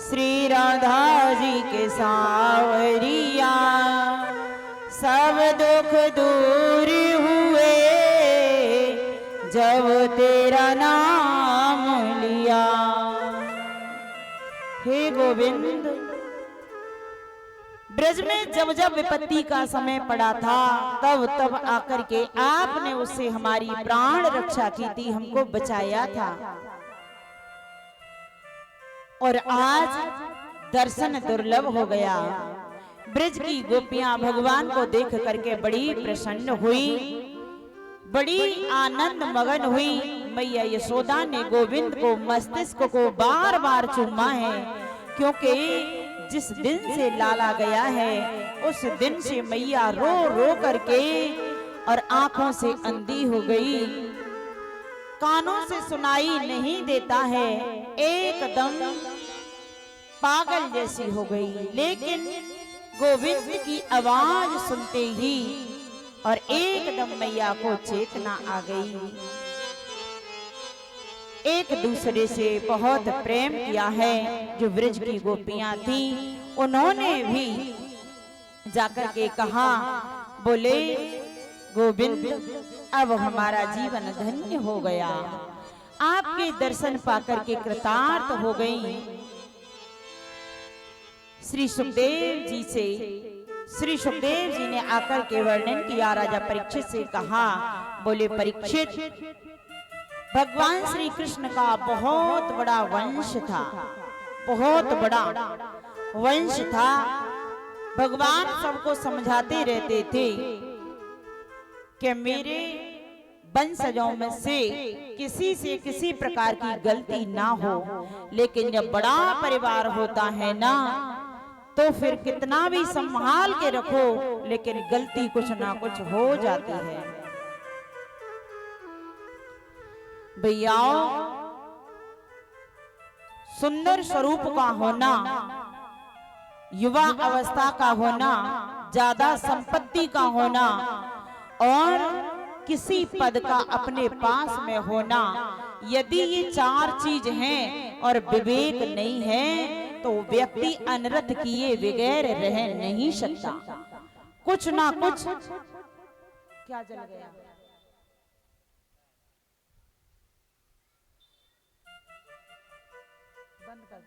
श्री राधा जी के सावरिया, सब दुख दूर हुए जब तेरा नाम लिया। हे गोविंद, ब्रज में जब जब विपत्ति का समय पड़ा था तब तब आकर के आपने उससे हमारी प्राण रक्षा की थी, हमको बचाया था। और आज दर्शन दुर्लभ हो गया। ब्रज की गोपियां भगवान को देख करके बड़ी प्रसन्न हुई, बड़ी आनंद मगन हुई। मैया यशोदा ने गोविंद को मस्तिष्क को बार बार चूमा है, क्योंकि जिस दिन से लाला गया है उस दिन से मैया रो रो करके और आंखों से अंधी हो गई, कानों से सुनाई नहीं देता है, एकदम पागल जैसी हो गई। लेकिन गोविंद की आवाज सुनते ही और एकदम मैया को चेतना आ गई। एक दूसरे से बहुत प्रेम किया है। जो ब्रज की गोपियां थी उन्होंने भी जाकर के कहा, बोले गोविंद अब हमारा जीवन धन्य हो गया, आपके दर्शन पाकर के कृतार्थ हो गई। श्री सुखदेव जी ने आकर के वर्णन किया, राजा परीक्षित से कहा, बोले परीक्षित, भगवान श्री कृष्ण का बहुत बड़ा वंश था, बहुत बड़ा वंश था। भगवान सबको समझाते रहते थे कि मेरे वंशजों में से किसी प्रकार की गलती ना हो। लेकिन जब बड़ा परिवार होता है ना, तो फिर कितना भी संभाल के रखो, लेकिन गलती कुछ ना कुछ हो जाती है। भैयाओ, सुंदर स्वरूप का होना, युवा अवस्था का होना, ज्यादा संपत्ति का होना और किसी पद का अपने पास में होना, यदि ये चार चीज हैं और विवेक नहीं है तो व्यक्ति अनर्थ किए बगैर रह नहीं सकता। कुछ ना कुछ क्या जल गया, बंद कर दो।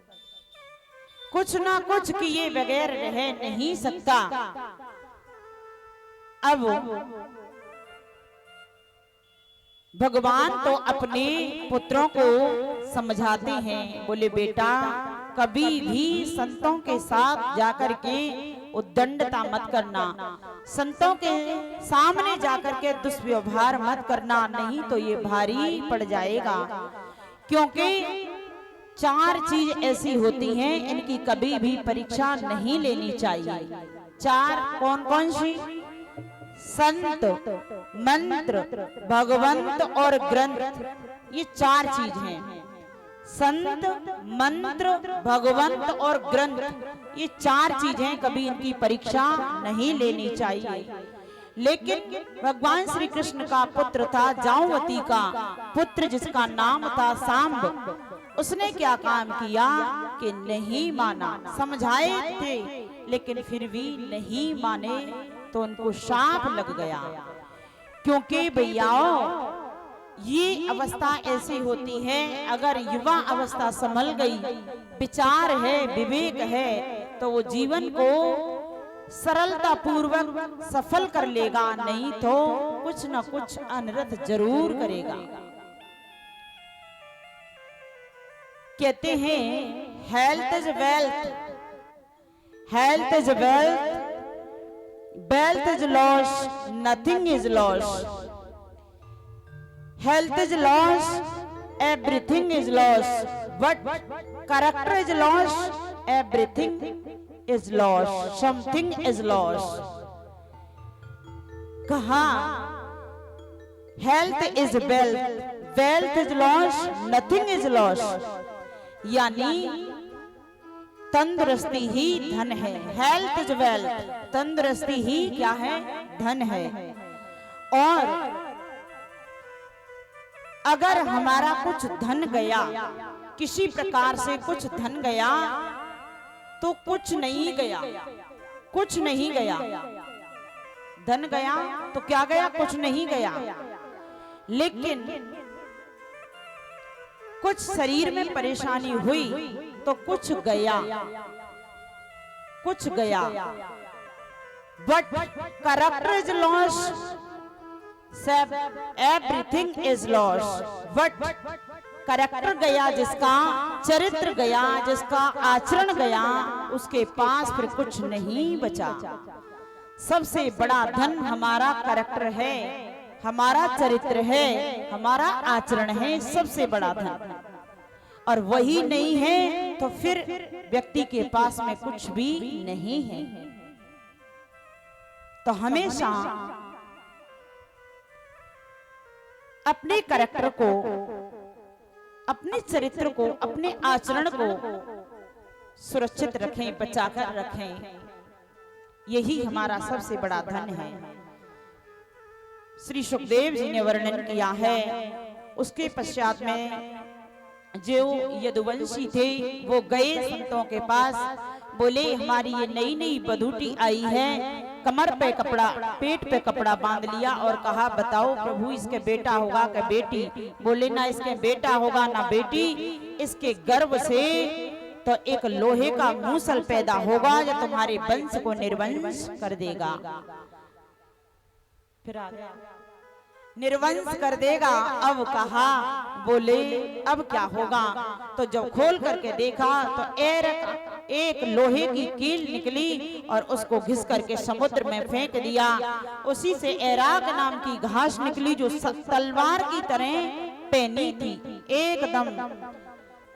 कुछ ना कुछ किए बगैर रह नहीं सकता। अब भगवान तो अपने पुत्रों को समझाते हैं, बोले बेटा कभी भी संतों के साथ जाकर के उद्दंडता मत करना, संतों के सामने जाकर के दुष्व्यवहार मत करना, नहीं तो ये भारी पड़ जाएगा। क्योंकि चार चीज ऐसी होती हैं, इनकी कभी भी परीक्षा नहीं लेनी चाहिए। चार कौन कौन सी? संत, मंत्र, भगवंत और ग्रंथ, ये चार चीज हैं। संत, मंत्र, भगवंत और ग्रंथ, ये चार चीजें कभी इनकी परीक्षा नहीं लेनी चाहिए। लेकिन भगवान श्री कृष्ण का पुत्र था, जामवती का पुत्र जिसका नाम था सांब, उसने क्या काम किया कि नहीं माना। समझाए थे लेकिन फिर भी नहीं माने, तो उनको शाप लग गया। क्योंकि भैयाओ, ये अवस्था ऐसी होती है, अगर युवा अवस्था संभल गई, विचार है, विवेक है, तो वो जीवन को सरलता पूर्वक सफल कर लेगा, नहीं तो कुछ न कुछ अनर्थ जरूर करेगा। कहते हैं health is wealth, health is wealth, wealth is loss, nothing is loss. Health is loss, everything is loss. But character is loss, everything is loss. Something is loss. कहा health is wealth, wealth is loss, nothing is loss. यानी तंदुरुस्ती ही धन है। Health is wealth, तंदुरुस्ती ही क्या है? धन है। और अगर हमारा कुछ धन गया, किसी प्रकार से कुछ धन गया, तो कुछ नहीं गया, कुछ नहीं गया। धन गया तो क्या गया, कुछ नहीं गया। लेकिन कुछ शरीर में परेशानी हुई तो कुछ गया, कुछ गया। But character is loss, everything is loss. But character गया, जिसका चरित्र गया, जिसका आचरण गया, उसके पास फिर कुछ नहीं बचा। सबसे बड़ा धन हमारा कैरेक्टर है, हमारा चरित्र है, हमारा आचरण है, सबसे बड़ा धन। और वही नहीं है तो फिर व्यक्ति के पास में कुछ भी नहीं है। तो हमेशा अपने कैरेक्टर को, अपने चरित्र को, अपने आचरण को सुरक्षित रखें, बचाकर रखें। यही हमारा सबसे बड़ा धन है। श्री सुखदेव जी ने वर्णन किया है। उसके पश्चात में जो यदुवंशी थे वो गए संतों के पास, बोले हमारी ये नई नई बधूटी आई है, कमर पे कपड़ा, पेट पे कपड़ा बांध लिया और कहा बताओ प्रभु इसके बेटा होगा कि बेटी? बोले ना इसके बेटा होगा ना बेटी, इसके गर्भ से तो एक लोहे का मूसल पैदा होगा जो तुम्हारे वंश को निर्वंश कर देगा। फिर आ गया, निर्वंश कर देगा। अब कहा, बोले अब क्या होगा? तो जब खोल करके देखा तो एक लोहे की कील निकली और उसको घिस करके समुद्र में फेंक दिया। उसी से एराक नाम की घास निकली जो तलवार की तरह पैनी थी, एकदम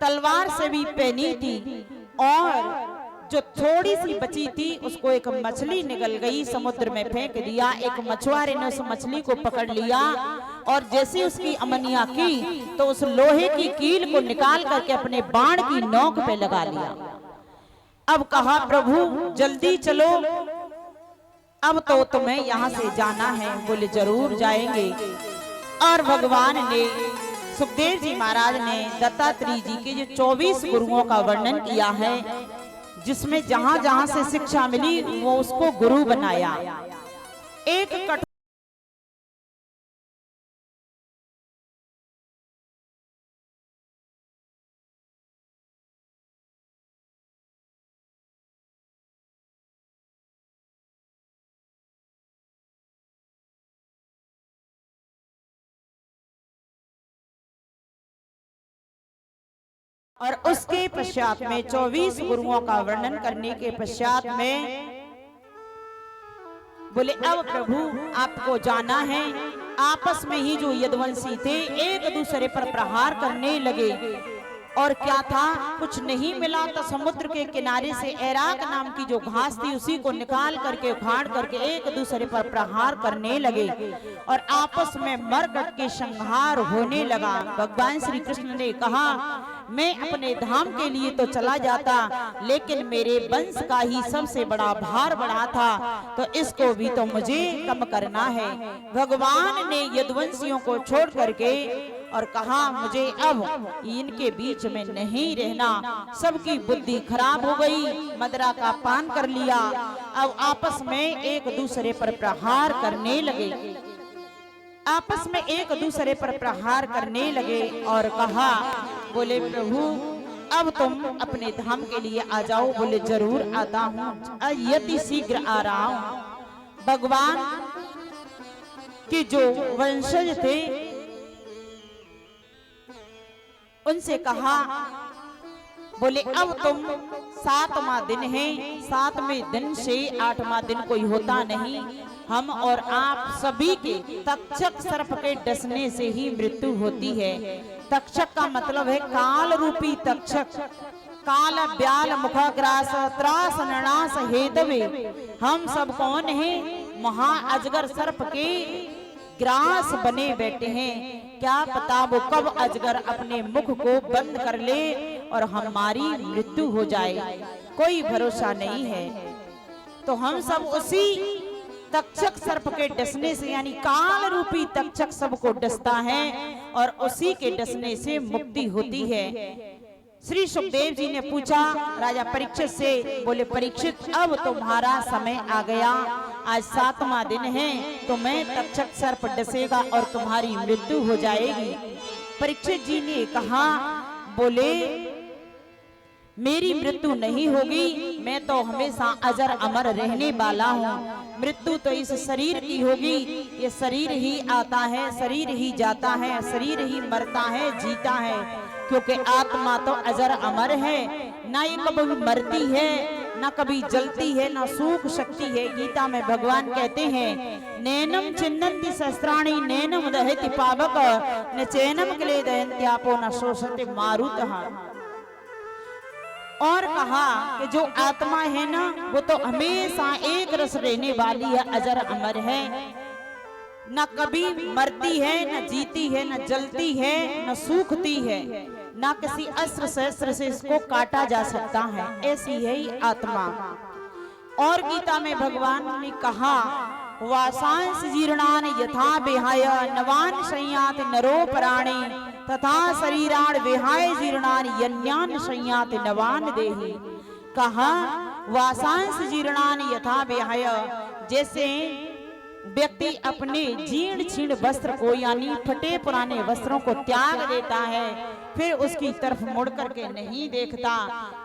तलवार से भी पैनी थी। और जो थोड़ी सी बची थी उसको एक मछली निकल गई, समुद्र में फेंक दिया। एक मछुआरे ने उस मछली को पकड़ लिया और जैसे उसकी अमनिया की तो उस लोहे की कील को निकाल करके अपने बाण की नोक पे लगा लिया। अब कहा प्रभु जल्दी चलो, अब तो तुम्हें यहाँ से जाना है। बोले जरूर जाएंगे। और भगवान ने, सुखदेव जी महाराज ने दत्तात्रेय जी के जो 24 गुरुओं का वर्णन किया है, जिसमें जहां जहां से शिक्षा मिली वो उसको गुरु बनाया। एक और उसके पश्चात में 24 गुरुओं का वर्णन करने के पश्चात में बोले अब प्रभु आपको जाना है। आपस में ही जो यदुवंशी थे एक दूसरे पर प्रहार करने लगे। और क्या था, कुछ नहीं मिला तो समुद्र के किनारे से एराक नाम की जो घास थी उसी को निकाल करके उखाड़ करके एक दूसरे पर प्रहार करने लगे और आपस में मरकट के संहार होने लगा। भगवान श्री कृष्ण ने कहा मैं अपने धाम के लिए तो चला जाता, लेकिन मेरे वंश का ही सबसे बड़ा भार बढ़ा था, तो इसको भी तो मुझे कम करना है। भगवान ने यदुवंशियों को छोड़ करके और कहा मुझे अब इनके बीच में नहीं रहना। सबकी बुद्धि खराब हो गई, मदरा का पान कर लिया। अब आपस में एक दूसरे पर प्रहार करने लगे, आपस में एक दूसरे पर प्रहार करने लगे और कहा, बोले प्रभु अब तुम अपने धाम के लिए आ जाओ। बोले जरूर आता हूँ, यति शीघ्र आ रहा हूँ। भगवान के जो वंशज थे उनसे कहा, बोले अब तुम 7वां दिन है, 7वें दिन से 8वां दिन कोई होता नहीं। हम और आप सभी के तक्षक सर्प के डसने से ही मृत्यु होती है। तक्षक का मतलब है काल रूपी तक्षक, काल ब्याल मुखग्रास त्रास नणास हेतवे। हम सब कौन हैं? महा अजगर सर्प के ग्रास बने बैठे हैं। क्या पता वो कब अजगर अपने मुख को बंद कर ले और हमारी मृत्यु हो जाए, कोई भरोसा नहीं है। तो हम सब उसी तक्षक सर्प के डसने से, यानी काल रूपी तक्षक सबको डसता है और उसी के डसने से मुक्ति होती है। श्री सुखदेव जी ने पूछा राजा परीक्षित से, बोले परीक्षित अब तुम्हारा समय आ गया, आज 7वां दिन है, तो मैं तक्षक सर्प डसेगा और तुम्हारी मृत्यु हो जाएगी। परीक्षित जी ने कहा, बोले मेरी मृत्यु नहीं होगी, मैं तो हमेशा अजर अमर रहने वाला हूँ। मृत्यु तो इस शरीर की होगी, ये शरीर ही आता है, शरीर ही जाता है, शरीर ही मरता है, जीता है, क्योंकि आत्मा तो अजर अमर है, ना ये कभी मरती है, ना कभी जलती है, ना सूख सकती है। गीता में भगवान कहते हैं, नैनम चिन्नन्ति शस्त्राणि नैनम दहति पावक न चैनम क्लेदयन्त्यापो न शोषते मारुतः। और कहा कि जो आत्मा है ना, वो तो हमेशा एक रस रहने वाली है, अजर अमर है, न कभी मरती है, न जीती है, न जलती है, न सूखती है, न किसी अस्त्र शस्त्र से इसको काटा जा सकता है, ऐसी है ये आत्मा। और गीता में भगवान ने कहा, वासांस जीर्णान यथा विहाय नवान संयाति नरो प्राणे तथा शरीराण विहाय जीर्णान यन्यान संयाति नवान देहि। कहा वासांस जीर्णान यथा विहाय, जैसे व्यक्ति अपने जीर्ण छीर्ण वस्त्र को यानी फटे पुराने वस्त्रों को त्याग देता है, फिर उसकी तरफ मुड़ करके नहीं देखता,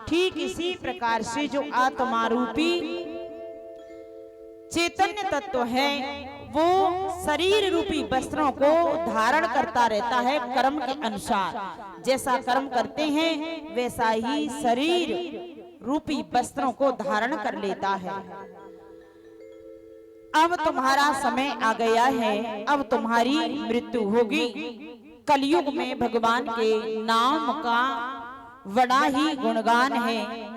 ठीक इसी प्रकार से जो आत्मा रूपी चैतन्य तत्व है वो शरीर रूपी वस्त्रों को धारण करता रहता है कर्म के अनुसार। जैसा कर्म करते हैं वैसा ही शरीर रूपी वस्त्रों को धारण कर लेता है। अब तुम्हारा समय आ गया है, अब तुम्हारी मृत्यु होगी। कलयुग में भगवान के नाम का बड़ा ही गुणगान है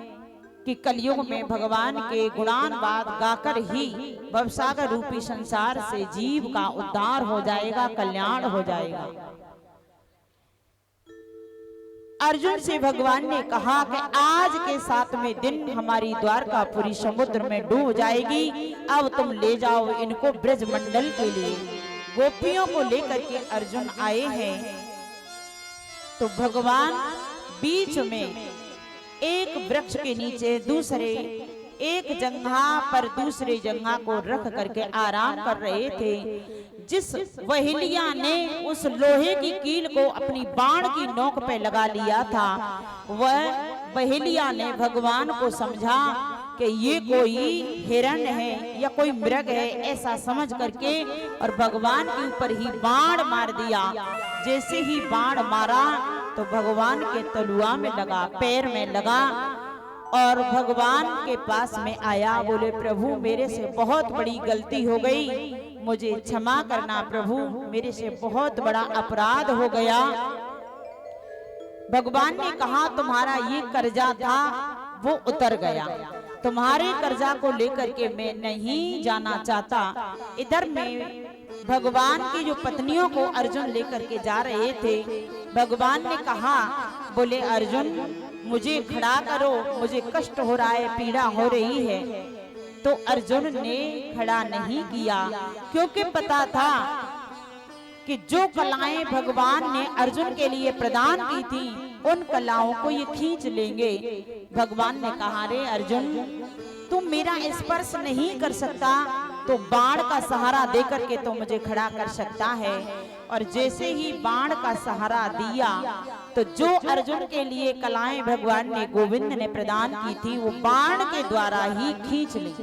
कि कलयुग में भगवान के गुणानवाद गाकर ही भवसागर रूपी संसार से जीव का उद्धार हो जाएगा, कल्याण हो जाएगा। अर्जुन से भगवान ने कहा कि आज के 7वें दिन हमारी द्वारकापुरी समुद्र में डूब जाएगी, अब तुम ले जाओ इनको ब्रज मंडल के लिए। गोपियों को लेकर के अर्जुन आए हैं, तो भगवान बीच में एक वृक्ष के नीचे दूसरे एक जंघा पर दूसरे जंघा को रख करके आराम कर रहे थे। जिस वहेलिया ने उस लोहे की कील को अपनी बाण की नोक पे लगा लिया था, वह वहेलिया ने भगवान को समझा कि ये कोई हिरण है या कोई मृग है, ऐसा समझ करके और भगवान के ऊपर ही बाण मार दिया। जैसे ही बाण मारा तो भगवान के तलुआ में लगा, पैर में लगा और भगवान के पास में आया। बोले प्रभु मेरे से बहुत बड़ी गलती हो गई, मुझे क्षमा करना प्रभु, मेरे से बहुत बड़ा अपराध हो गया। भगवान ने कहा तुम्हारा ये कर्जा था वो उतर गया, तुम्हारे कर्जा को लेकर के मैं नहीं जाना चाहता। इधर में भगवान की जो पत्नियों को अर्जुन लेकर के जा रहे थे, भगवान ने कहा, बोले अर्जुन मुझे खड़ा करो, मुझे कष्ट हो रहा है, पीड़ा हो रही है। तो अर्जुन ने खड़ा नहीं किया, क्योंकि पता था कि जो कलाएं भगवान ने अर्जुन के लिए प्रदान की थी उन कलाओं को ये खींच लेंगे। भगवान ने कहा, रे अर्जुन तुम मेरा स्पर्श नहीं कर सकता तो बाण का सहारा देकर के तो मुझे खड़ा कर सकता है। और जैसे ही बाण का सहारा दिया तो जो अर्जुन के लिए कलाएं भगवान ने गोविंद ने प्रदान की थी वो बाण के द्वारा ही खींच ली।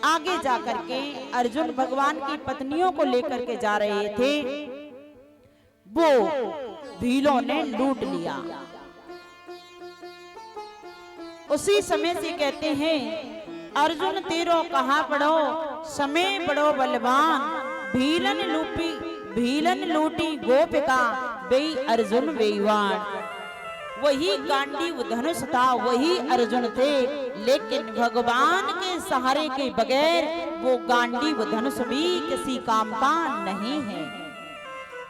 आगे जाकर के अर्जुन भगवान की पत्नियों को लेकर के जा रहे थे, वो भीलों ने लूट लिया। उसी समय से कहते हैं, अर्जुन तेरो कहा पड़ो समय बड़ो बलवान, भीलन लूटी गोपिका बेई अर्जुन बेईवान। वही गांडीव धनुष था, वही अर्जुन थे, लेकिन भगवान के सहारे के बगैर वो गांडीव धनुष भी किसी काम का नहीं है।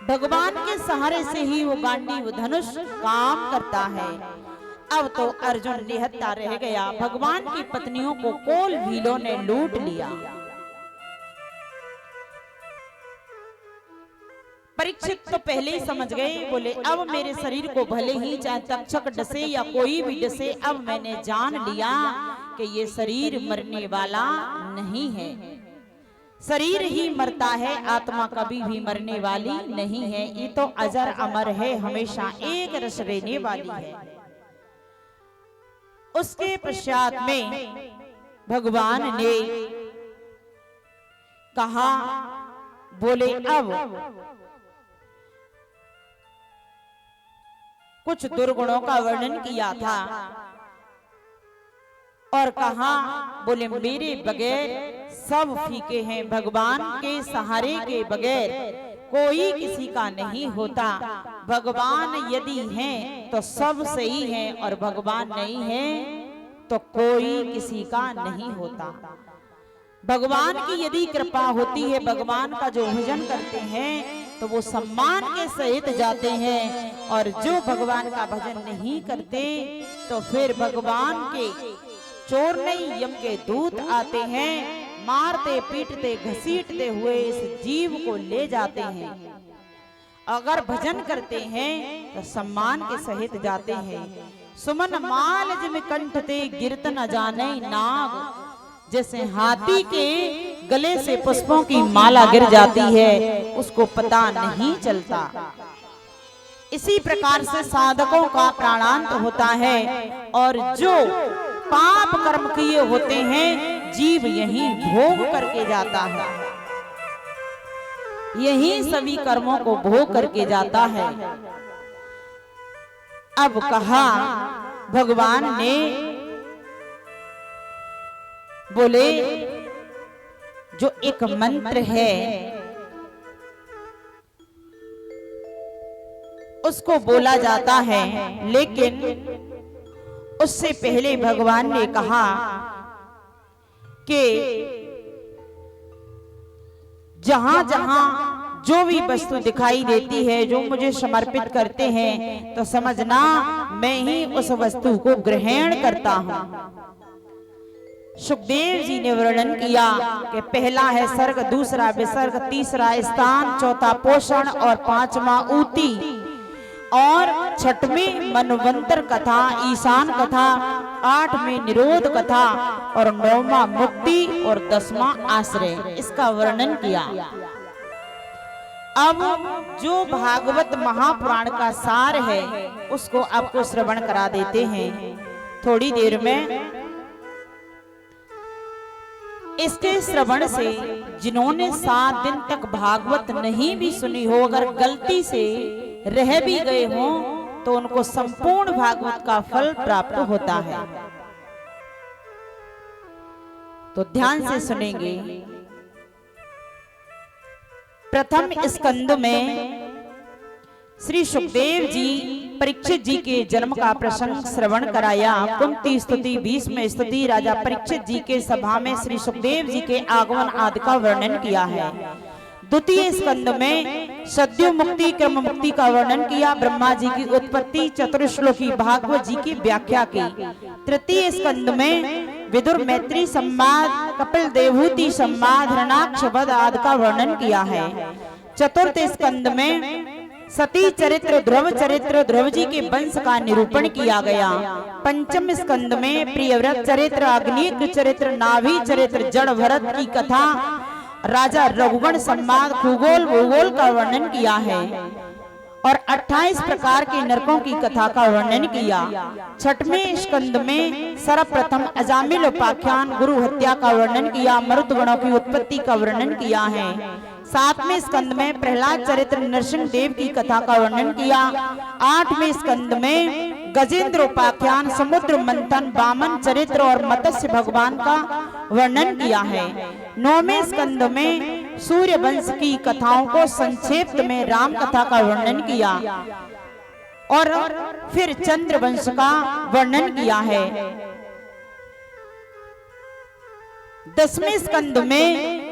भगवान के सहारे से ही वो गांडीव धनुष काम करता है। अब तो अर्जुन निहत्था रह गया, भगवान की पत्नियों को कोल भीलों ने लूट लिया। परीक्षित तो पहले ही समझ गए, बोले अब मेरे शरीर को भले ही चाहे तक्षक डसे या कोई भी डसे, अब मैंने जान लिया कि ये शरीर मरने वाला नहीं है। शरीर ही मरता है, आत्मा कभी भी मरने वाली नहीं है। ये तो अजर अमर है, हमेशा एक रस रहने वाली है। उसके पश्चात में भगवान ने कहा, बोले अब कुछ दुर्गुणों का वर्णन किया था और कहा, बोले मेरे बगैर सब फीके हैं, भगवान के सहारे के बगैर कोई किसी का नहीं होता। भगवान यदि हैं तो सब सही है और भगवान नहीं है तो कोई किसी का नहीं होता। भगवान की यदि कृपा होती है, भगवान का जो भजन करते हैं तो वो सम्मान के सहित जाते हैं, और जो भगवान का भजन नहीं करते तो फिर भगवान के चोर नहीं यम के दूत आते हैं, मारते पीटते घसीटते हुए इस जीव को ले जाते हैं। अगर भजन करते हैं तो सम्मान के सहित जाते हैं। सुमन माल जिम कंठते गिरत न जाने नाग, जैसे हाथी के गले से पुष्पों की माला गिर जाती है, उसको पता नहीं चलता। इसी प्रकार से साधकों का प्राणांत होता है, और जो पाप कर्म किए होते हैं जीव यही भोग करके जाता है, यही सभी कर्मों को भोग करके जाता है। अब कहा भगवान ने, बोले जो एक मंत्र है उसको बोला जाता है, लेकिन उससे पहले भगवान ने कहा कि जहां जहां जो भी वस्तु दिखाई देती है, जो मुझे समर्पित करते हैं, तो समझना मैं ही उस वस्तु को ग्रहण करता हूं। सुखदेव जी ने वर्णन किया कि पहला है सर्ग, दूसरा विसर्ग, तीसरा स्थान, चौथा पोषण और पांचवा ऊती, और छठवीं मनवंतर कथा, ईशान कथा, आठवीं निरोध कथा और नौवां मुक्ति और 10वां आश्रय, इसका वर्णन किया। अब जो भागवत महापुराण का सार है उसको आपको श्रवण करा देते हैं थोड़ी देर में। इसके श्रवण से जिन्होंने 7 दिन तक भागवत नहीं भी सुनी हो, अगर गलती से रह भी गए हों तो उनको संपूर्ण भागवत का फल प्राप्त होता है। तो ध्यान से सुनेंगे। प्रथम स्कंद में श्री सुखदेव जी परीक्षित जी के जन्म का प्रसंग श्रवण कराया। कुंती स्तुति, भीष्म स्तुति, राजा परीक्षित जी के सभा में श्री सुखदेव जी के आगमन आदि का वर्णन किया है। द्वितीय स्कंद में सद्यो मुक्ति क्रम मुक्ति का वर्णन किया, ब्रह्मा जी की उत्पत्ति, चतुर्श्लोकी भागवत जी की व्याख्या की। तृतीय स्कंद में विदुर मैत्री संवाद, कपिल देवहूति संवाद, हरणाक्ष वध आदि का वर्णन किया है। चतुर्थ स्कंद में सती चरित्र, ध्रुव चरित्र, ध्रुव जी के वंश का निरूपण किया गया। पंचम स्कंद में प्रियव्रत चरित्र, अग्निग्र चरित्र, नाभि चरित्र, जड़ भरत की कथा, राजा रघुगण संवाद, खगोल भूगोल का वर्णन किया है और 28 प्रकार के नरकों की कथा का वर्णन किया। छठवें स्कंद में सर्वप्रथम अजामिल उपाख्यान, गुरु हत्या का वर्णन किया, मरुदगणों की उत्पत्ति का वर्णन किया है। 7वें स्कंद में प्रहलाद चरित्र, नरसिंह देव की कथा का वर्णन किया। 8वें स्कंद में गजेंद्र उपाख्यान, समुद्र मंथन, वामन चरित्र और मत्स्य भगवान का वर्णन किया है। 9वें स्कंद में सूर्य वंश की कथाओं को संक्षेप में राम कथा का वर्णन किया और फिर चंद्र वंश का वर्णन किया है। 10वें स्कंद में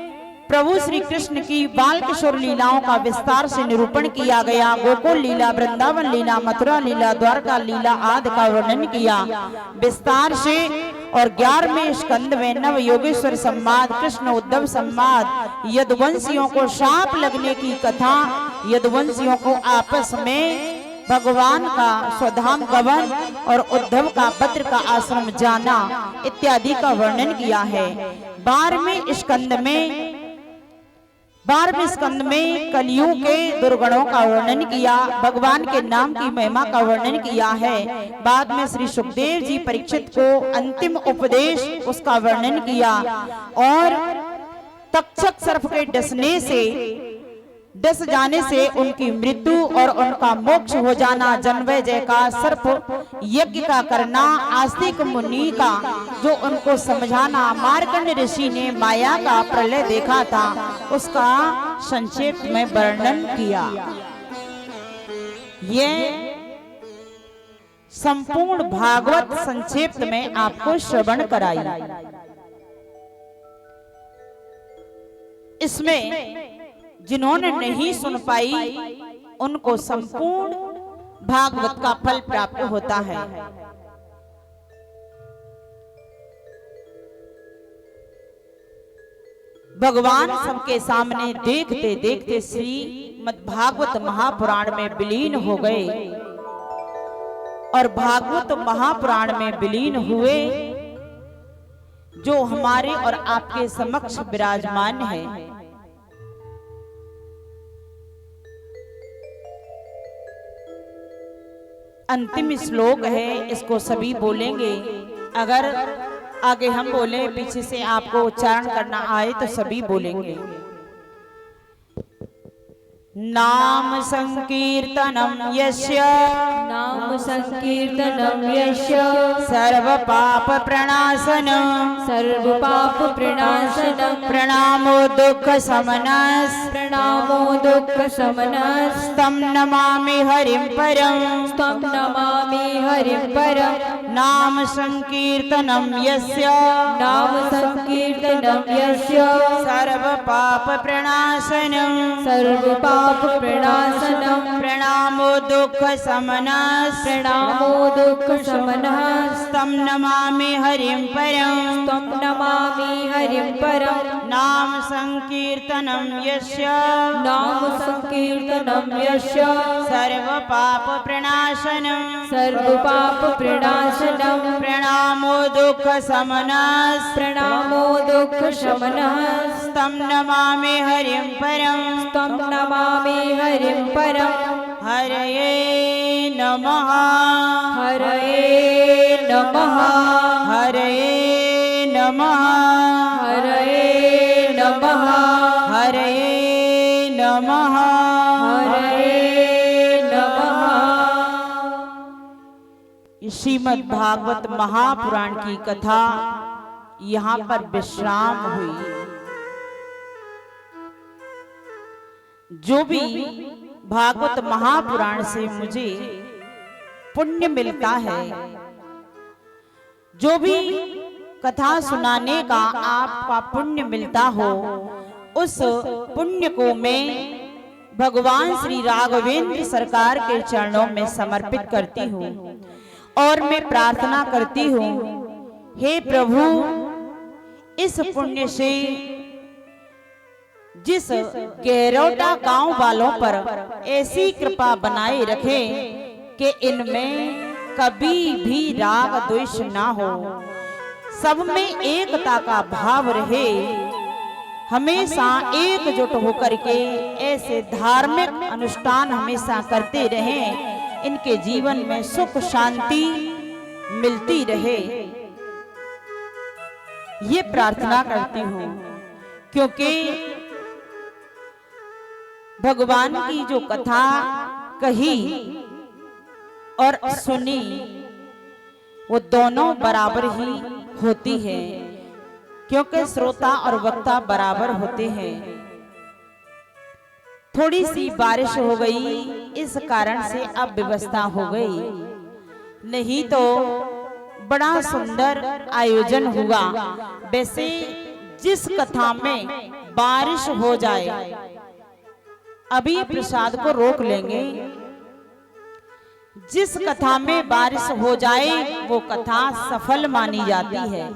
प्रभु श्री कृष्ण की बाल किशोर लीलाओं का विस्तार से निरूपण किया गया। गोकुल लीला, वृंदावन लीला, मथुरा लीला, द्वारका लीला आदि का वर्णन किया विस्तार से। और 11वें स्कंद में नव योगेश्वर संवाद, कृष्ण उद्धव संवाद, यदुवंशियों को शाप लगने की कथा, यदुवंशियों को आपस में भगवान का स्वधाम गमन और उद्धव का भद्र का आश्रम जाना इत्यादि का वर्णन किया है। 12वें स्कंद में कलियुग के दुर्गुणों का वर्णन किया, भगवान के नाम की महिमा का वर्णन किया है। बाद में श्री सुखदेव जी परीक्षित को अंतिम उपदेश उसका वर्णन किया और तक्षक सर्प के डस जाने से उनकी मृत्यु और उनका मोक्ष हो जाना, जन्मय जय का सर्प यज्ञ का करना, आस्तिक मुनि का जो उनको समझाना, मार्कंड ऋषि ने माया का प्रलय देखा था उसका संक्षेप में वर्णन किया। ये संपूर्ण भागवत संक्षेप में आपको श्रवण कराई। इसमें जिन्होंने नहीं सुन पाई उनको संपूर्ण भागवत का फल प्राप्त होता है। भगवान सबके सामने देखते देखते श्रीमद्भागवत महापुराण में विलीन हो गए और भागवत महापुराण में विलीन हुए जो हमारे और आपके समक्ष विराजमान है। अंतिम श्लोक है, इसको सभी बोलेंगे। अगर आगे हम बोले, पीछे से आपको उच्चारण करना आए तो सभी बोलेंगे। नाम संकीर्तनम यस्य, नाम संकीर्तनम यस्य सर्व पाप प्रणाशनम, सर्व पाप प्रणाशनम, प्रणामो दुख समनस, प्रणामो दुख समनस, तम नमामि हरिं परम, तम नमामि हरिं परम। नाम संकीर्तनम यस्य, नाम संकीर्तनम यस्य सर्व पाप प्रणाशनम, सर्व पाप प्रणाशनम, प्रणामो दुख समनस, प्रणामो दुख समनस, तम नमामि हरिं परम, तम नमामि हरिं परम। नाम संकीर्तनम यस्य, नाम संकीर्तनम यस्य सर्व पाप प्रणाशनम, सर्व पाप प्रणाशनम, प्रणामो दुख समनस, प्रणामो दुख शमनस, तम नमामि हरिं परम, तम नमामि हरिं परम। हरये नमः, हरये नमः, हरये नमः, हरये नमः, हरये नमः, हरये नमः। श्रीमद् भागवत महापुराण की कथा यहाँ पर विश्राम हुई। जो भी भागवत महापुराण से मुझे पुण्य मिलता है, जो भी कथा सुनाने का आपका पुण्य मिलता हो, उस पुण्य को मैं भगवान श्री राघवेंद्र सरकार के चरणों में समर्पित करती हूँ और मैं प्रार्थना करती हूँ, हे प्रभु, इस पुण्य से जिस गेरोटा गांव वालों पर ऐसी कृपा बनाए रखे कि इनमें कभी भी राग द्वेष ना हो, सब में एकता का भाव रहे, हमेशा एकजुट होकर के ऐसे धार्मिक अनुष्ठान हमेशा करते रहें, इनके जीवन में सुख शांति मिलती रहे, ये प्रार्थना करती हूँ। क्योंकि भगवान की जो कथा कही और सुनी वो दोनों बराबर ही होती है, क्योंकि श्रोता और वक्ता बराबर होते हैं। थोड़ी सी बारिश हो गई, इस कारण से अब व्यवस्था हो गई, नहीं तो बड़ा सुंदर आयोजन हुआ। वैसे जिस कथा में बारिश हो जाए, अभी प्रसाद को रोक लेंगे, जिस कथा में बारिश हो जाए वो कथा सफल मानी जाती है।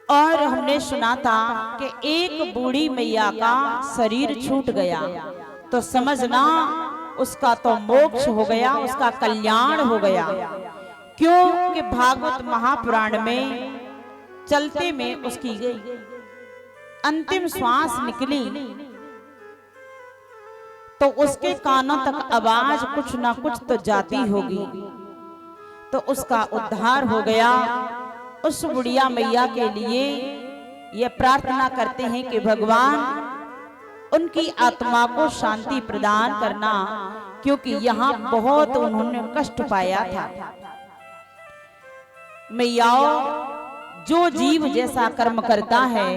और हमने सुना था कि एक बूढ़ी मैया का शरीर छूट गया तो समझना उसका तो मोक्ष हो गया, उसका कल्याण हो गया। क्यों कि भागवत महापुराण में चलते में उसकी अंतिम श्वास निकली तो उसके कानों तक आवाज कुछ ना कुछ तो जाती होगी, तो उसका उद्धार हो गया। उस बुढ़िया मैया के लिए ये प्रार्थना करते हैं कि भगवान उनकी आत्मा को शांति प्रदान करना, क्योंकि यहाँ बहुत उन्होंने कष्ट पाया था। मैयाओ, जो जीव जैसा कर्म करता है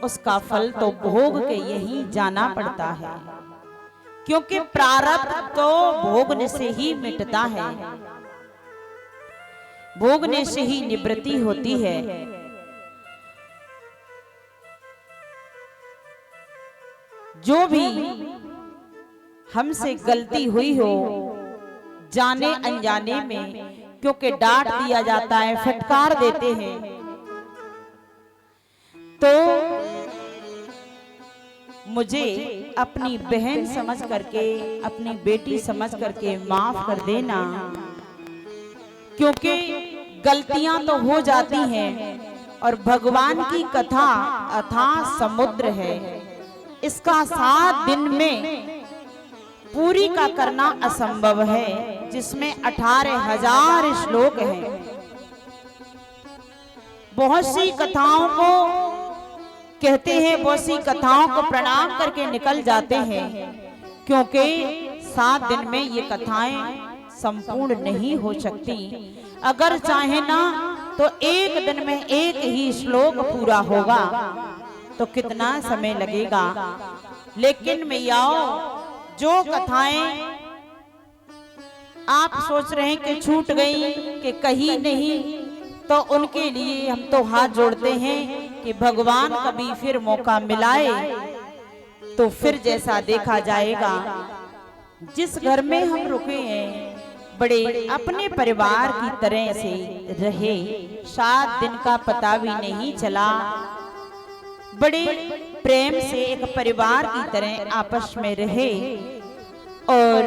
उसका फल तो भोग के यही जाना पड़ता है, क्योंकि प्रारब्ध तो भोगने से ही मिटता है, भोगने से ही निवृत्ति होती है। जो भी हमसे गलती हुई हो जाने अनजाने में, क्योंकि डांट दिया जाता है, फटकार देते हैं, तो मुझे अपनी बहन समझ करके, अपनी बेटी समझ करके माफ कर देना, क्योंकि गलतियां तो हो जाती हैं और भगवान की कथा अथाह समुद्र है। इसका 7 दिन में पूरी का करना असंभव है, जिसमें 18,000 श्लोक हैं। बहुत सी कथाओं को कहते हैं, बहुत सी कथाओं को प्रणाम करके निकल जाते हैं, क्योंकि 7 दिन में ये कथाएं संपूर्ण नहीं हो सकती। अगर चाहे ना तो एक दिन में एक ही श्लोक पूरा होगा तो कितना समय लगेगा। लेकिन मैयाओ, जो कथाएं आप सोच रहे हैं कि छूट गई, कि कहीं नहीं, तो उनके लिए हम तो हाथ जोड़ते हैं कि भगवान कभी फिर मौका मिलाए तो फिर जैसा देखा जाएगा। जिस घर में हम रुके हैं बड़े अपने परिवार की तरह से रहे, 7 दिन का पता भी नहीं चला, बड़े प्रेम से एक परिवार की तरह आपस में रहे। और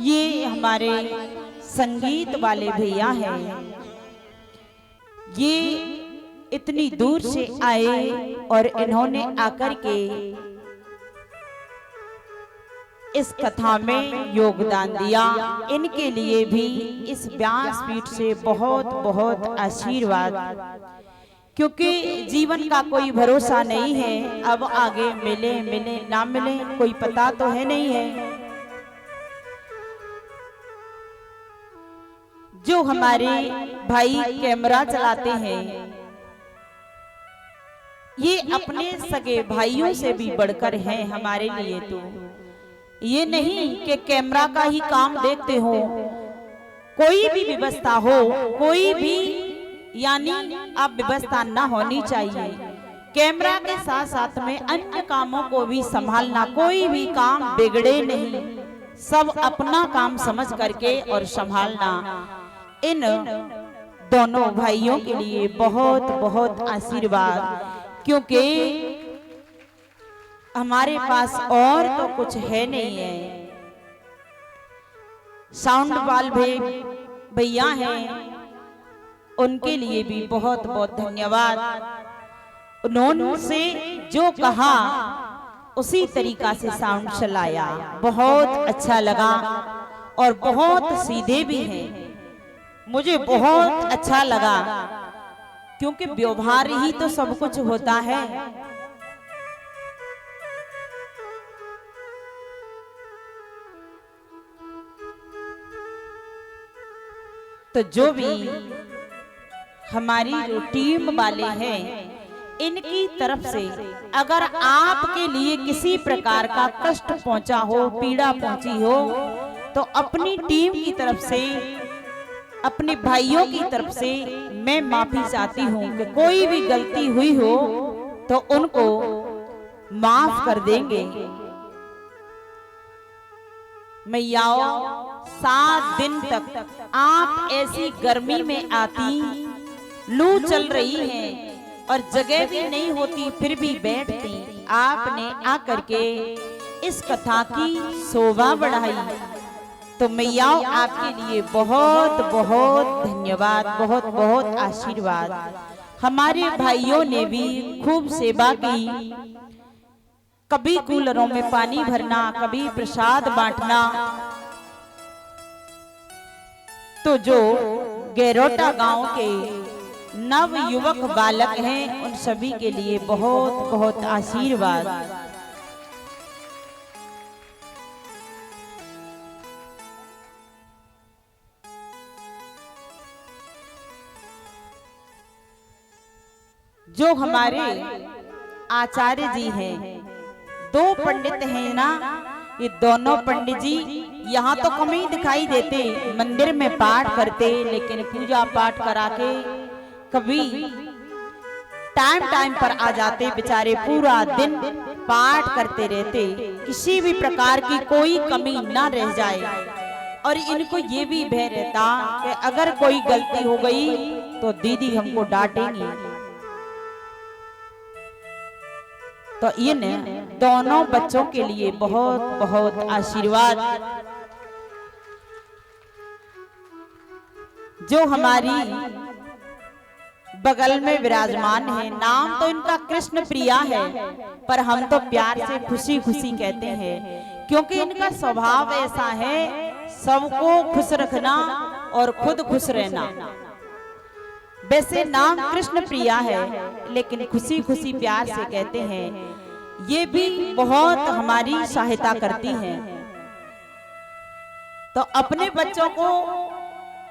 ये हमारे संगीत वाले भैया हैं, ये इतनी दूर से आए और इन्होंने आकर के इस कथा में योगदान दिया। इनके लिए भी इस व्यासपीठ से बहुत बहुत आशीर्वाद, क्योंकि जीवन का कोई भरोसा नहीं है, अब आगे मिले मिले ना मिले कोई पता तो है नहीं है। जो हमारे भाई कैमरा चलाते हैं, ये अपने सगे भाइयों से भी बढ़कर हैं हमारे लिए। तो ये नहीं कि कैमरा का ही काम देखते हो, कोई भी व्यवस्था हो, कोई भी यानी अब व्यवस्था ना होनी चाहिए। कैमरा के साथ साथ में अन्य कामों को भी संभालना, कोई भी काम बिगड़े नहीं, सब अपना काम समझ करके और संभालना। इन दोनों भाइयों के लिए बहुत बहुत आशीर्वाद, क्योंकि हमारे पास और तो कुछ है नहीं है। साउंड वाले भैया हैं, उनके लिए भी बहुत बहुत धन्यवाद। उन्होंने जो कहा उसी तरीका से साउंड चलाया, बहुत अच्छा लगा और बहुत सीधे भी हैं, मुझे बहुत अच्छा लगा, क्योंकि व्यवहार ही तो सब कुछ होता है। तो जो भी हमारी जो टीम वाले हैं, इनकी तरफ से अगर आपके लिए किसी प्रकार का कष्ट पहुंचा हो, पीड़ा पहुंची हो, तो अपनी टीम की तरफ से, अपने भाइयों की तरफ से मैं माफी चाहती हूँ कि कोई भी गलती हुई हो तो उनको माफ कर देंगे। मैयाओं 7 दिन तक आप ऐसी गर्मी में आती, लू चल रही है और जगह भी नहीं होती, फिर भी बैठती। आपने आकर के इस कथा की शोभा बढ़ाई। तो मैयाओं आपके लिए बहुत बहुत धन्यवाद, बहुत बहुत आशीर्वाद। हमारे भाइयों ने भी खूब सेवा की, कभी कूलरों में पानी भरना, कभी प्रसाद बांटना। तो जो गेरोटा गांव के नव युवक बालक हैं, उन सभी के लिए बहुत बहुत आशीर्वाद। जो हमारे आचार्य जी हैं, 2 पंडित हैं ना, ये दोनों पंडित जी यहाँ तो कम ही दिखाई देते, मंदिर में पाठ करते, लेकिन पूजा पाठ करा के कभी टाइम पर आ जाते। बेचारे पूरा दिन पाठ करते रहते, किसी भी प्रकार की कोई कमी ना रह जाए। और इनको ये भी भय रहता कि अगर कोई गलती हो गई तो दीदी हमको डांटेंगी। तो इन दोनों बच्चों के लिए बहुत बहुत आशीर्वाद। जो हमारी बगल में विराजमान है, नाम तो इनका कृष्ण प्रिया है, पर हम तो प्यार से खुशी खुशी कहते हैं, क्योंकि इनका स्वभाव ऐसा है, सबको खुश रखना और खुद खुश रहना। वैसे नाम कृष्ण प्रिया है, लेकिन खुशी खुशी प्यार से कहते हैं। ये भी बहुत हमारी सहायता करती हैं। तो अपने बच्चों को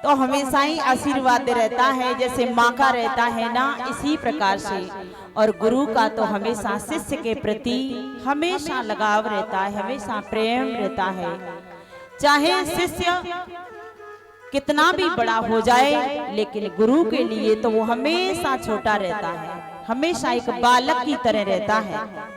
तो हमेशा ही आशीर्वाद रहता है, जैसे माँ का रहता है ना, इसी प्रकार से। और गुरु का तो हमेशा शिष्य के प्रति हमेशा लगाव रहता है, हमेशा प्रेम रहता है। चाहे शिष्य कितना भी बड़ा हो जाए, लेकिन गुरु के लिए तो वो हमेशा छोटा रहता है, हमेशा एक बालक की तरह रहता है।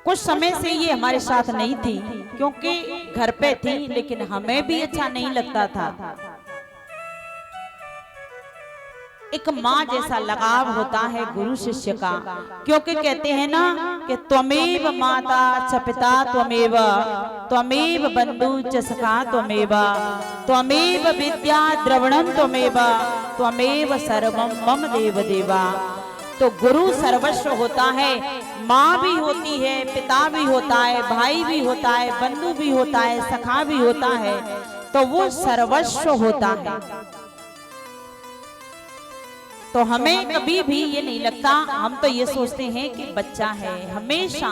कुछ समय से ये हमारे साथ नहीं थी, क्योंकि घर पे थी, लेकिन हमें भी अच्छा नहीं लगता था। एक माँ जैसा लगाव होता है गुरु शिष्य का, क्योंकि कहते हैं ना कि त्वमेव माता च पिता त्वमेव, त्वमेव बंधु च सखा त्वमेव, त्वमेव विद्या द्रवणम त्वमेव, त्वमेव सर्वम मम देव देवा। तो गुरु सर्वस्व होता है, माँ भी होती है, पिता भी होता है, भाई भी होता है, बंधु भी होता है, सखा भी होता है, तो वो सर्वस्व होता है। तो हमें कभी भी ये नहीं लगता, हम तो ये सोचते हैं कि बच्चा है। हमेशा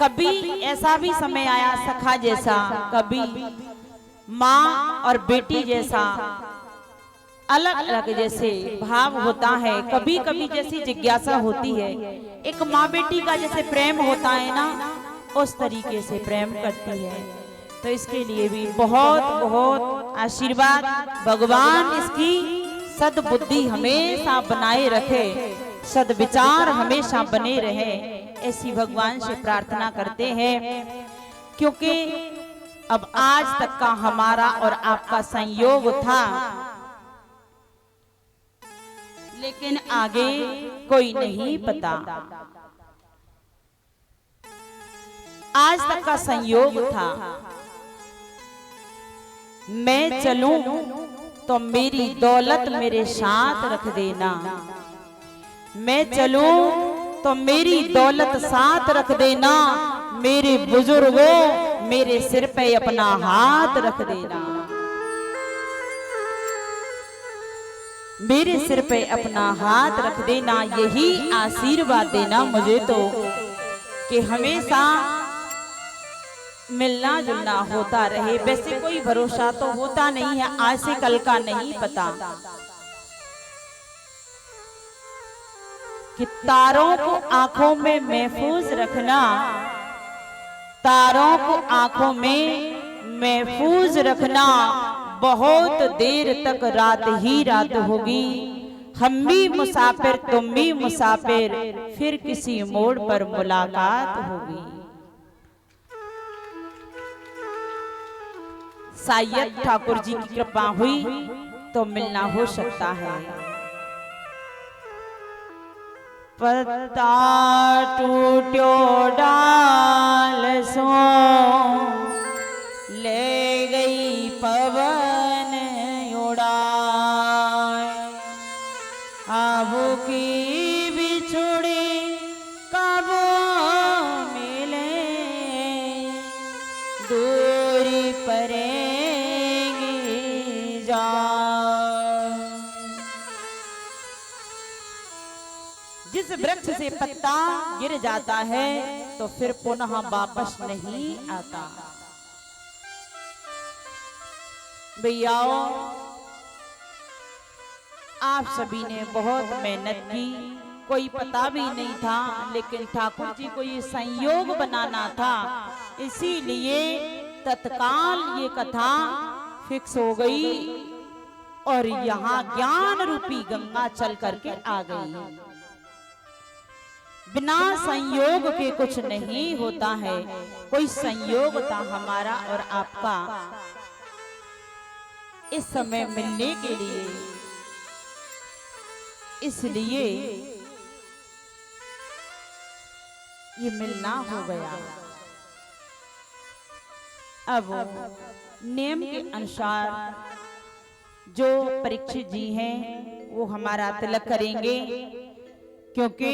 कभी ऐसा भी समय आया सखा जैसा, कभी माँ और बेटी जैसा अलग अलग जैसे भाव होता है। कभी कभी जैसी जिज्ञासा होती है, एक माँ बेटी का जैसे प्रेम होता है ना, उस तरीके से प्रेम करती है। तो इसके लिए भी बहुत बहुत आशीर्वाद। भगवान इसकी सद्बुद्धि हमेशा बनाए रखे, सद्विचार हमेशा बने रहे, ऐसी भगवान से प्रार्थना करते हैं। क्योंकि अब आज तक का हमारा और आपका संयोग था, लेकिन आगे कोई नहीं पता। आज तक का संयोग था, मैं चलूं तो मेरी दौलत मेरे साथ रख देना, मैं चलूं तो मेरी दौलत साथ रख देना, मेरे बुजुर्गों मेरे सिर पे अपना हाथ रख देना, मेरे सिर पे अपना हाथ रख देना। यही आशीर्वाद देना मुझे तो, कि हमेशा मिलना जुलना होता रहे। वैसे कोई भरोसा तो होता नहीं है, आज से कल का नहीं पता। कि तारों को आंखों में महफूज रखना, तारों को आंखों में महफूज रखना, बहुत देर तक रात ही रात होगी, हम भी मुसाफिर तुम भी मुसाफिर, फिर किसी मोड़ पर मुलाकात होगी। शायद ठाकुर जी की कृपा हुई तो मिलना हो सकता है। पत्ता टूट्यो डाल सो ले गई पवन उड़ाए, आबू की बिछुड़ी कब मिले, दूरी परेंगी जाए। जिस वृक्ष से पत्ता गिर जाता है तो फिर पुनः वापस नहीं आता। भैयाओ, आप सभी ने बहुत मेहनत की, कोई पता भी नहीं था, लेकिन ठाकुर जी को ये संयोग बनाना था, इसीलिए तत्काल ये कथा फिक्स हो गई और यहाँ ज्ञान रूपी गंगा चल करके आ गई। बिना संयोग के कुछ नहीं होता है, कोई संयोग था हमारा और आपका इस समय मिलने के लिए, इसलिए ये मिलना हो गया। अब नियम के अनुसार जो परीक्षित जी हैं वो हमारा तिलक करेंगे, क्योंकि